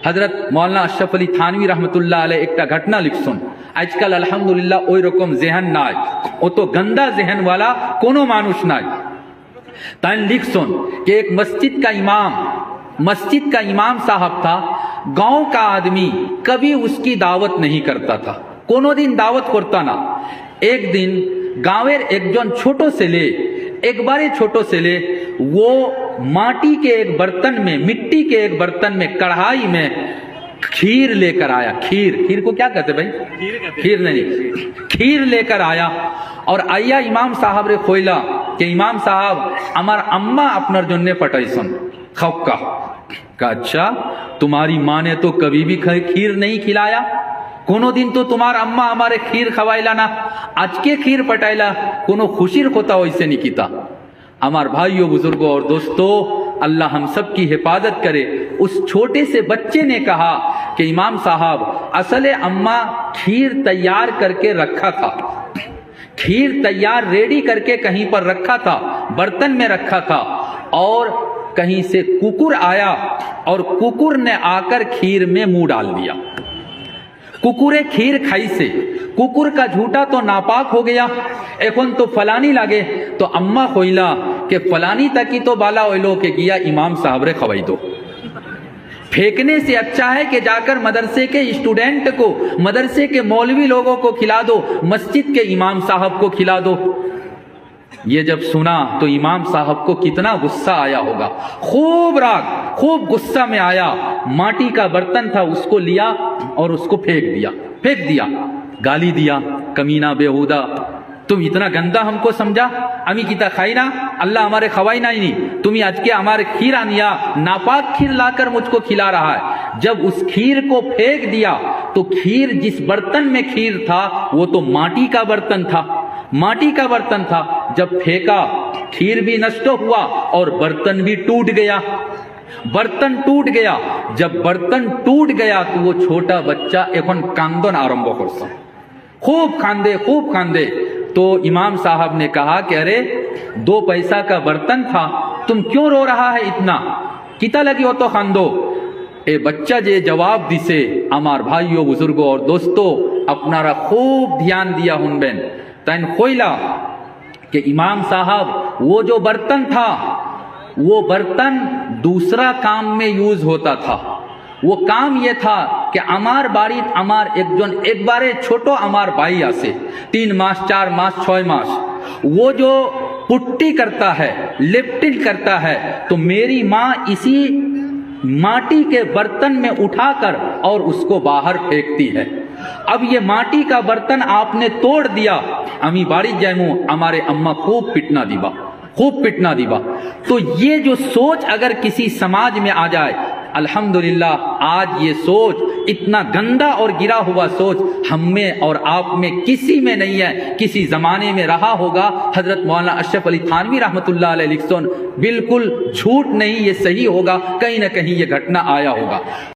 हजरत मौलाना अशरफ अली थानवी रहमतुल्लाह अलैह एक घटना लिखसन आजकल अल्हम्दुलिल्लाह ओई रकम जहन नाय ओ तो गंदा जहन वाला कोनो मानुष नाय तान लिखसन कि एक मस्जिद का इमाम साहब था। गांव का आदमी कभी उसकी दावत नहीं करता था, कोनो दिन दावत करता ना। एक दिन गाँवेर एकजन छोटो सेले एकबारे छोटो सेले वो मिट्टी के एक बर्तन में कढ़ाई में खीर लेकर आया। खीर को क्या कहते भाई? खीर नहीं, खीर लेकर आया और आइया इमाम साहब रे खोइला कि इमाम साहब हमार अम्मा अपनर जन्ने पटाइसन खौका का। अच्छा, तुम्हारी माँ ने तो कभी भी खीर नहीं खिलाया, कोनो दिन तो तुम्हार अम्मा हमारे खीर खवाइला ना, आज के खीर पटाइला, कोनो खुशीर होता वैसे नहीं कीता। हमार भाइयों, बुजुर्गों और दोस्तों, अल्लाह हम सब की हिफाजत करे। उस छोटे से बच्चे ने कहा कि इमाम साहब असले अम्मा खीर तैयार करके रखा था, खीर तैयार रेडी करके कहीं पर रखा था, बर्तन में रखा था, और कहीं से कुकुर आया और कुकुर ने आकर खीर में मुंह डाल दिया। कुकुरे खीर खाई से कुकुर का झूठा तो नापाक हो गया, एखन तो फलानी लागे, तो अम्मा खोइला के फलानी तकी तो बाला ओइलो के गिया इमाम साहब रे खवाई दो। फेंकने से अच्छा है कि जाकर मदरसे के स्टूडेंट को, मदरसे के मौलवी लोगों को खिला दो, मस्जिद के इमाम साहब को खिला दो। ये जब सुना तो इमाम साहब को कितना गुस्सा आया होगा, खूब राग, खूब गुस्सा में आया। माटी का बर्तन था, उसको लिया और उसको फेंक दिया, गाली दिया, कमीना बेहुदा, तुम इतना गंदा हमको समझा, अमी किता खाई ना, अल्लाह हमारे खवाई ना ही नहीं, तुम्हें आज के हमारे खीर आनिया, नापाक खीर लाकर मुझको खिला रहा है। जब उस खीर को फेंक दिया तो खीर, जिस बर्तन में खीर था वो तो माटी का बर्तन था, जब फेंका खीर भी नष्ट हुआ और बर्तन भी टूट गया। जब बर्तन टूट गया तो वो छोटा बच्चा एखन कांदन आरंभ करता, खूब कांदे। तो इमाम साहब ने कहा कि अरे 2 पैसा का बर्तन था, तुम क्यों रो रहा है इतना, किता लगी हो तो खांदो। ए बच्चा जे जवाब दिसे, हमार भाइयों, बुजुर्गों और दोस्तों, अपनारा खूब ध्यान दिया हुनबेन। तैन खोइला कि इमाम साहब वो जो बर्तन था, वो बर्तन दूसरा काम में यूज होता था। वो काम ये था कि अमार बाड़ीत अमार एक बारे छोटो अमार भाई आसे 3 मास 4 मास 6 मास, वो जो पुट्टी करता है, लिफ्टिंग करता है, तो मेरी माँ इसी माटी के बर्तन में उठाकर और उसको बाहर फेंकती है। अब ये माटी का बर्तन आपने तोड़ दिया, अमी बाड़ी जैमू, हमारे अम्मा खूब पिटना दीबा। तो ये जो सोच अगर किसी समाज में आ जाए, अल्हम्दुलिल्लाह, आज ये सोच, इतना गंदा और गिरा हुआ सोच हम में और आप में किसी में नहीं है, किसी जमाने में रहा होगा। हजरत मौलाना अशरफ अली थानवी रहमतुल्लाह अलैह लिखसन, बिल्कुल झूठ नहीं, ये सही होगा, कहीं ना कहीं ये घटना आया होगा।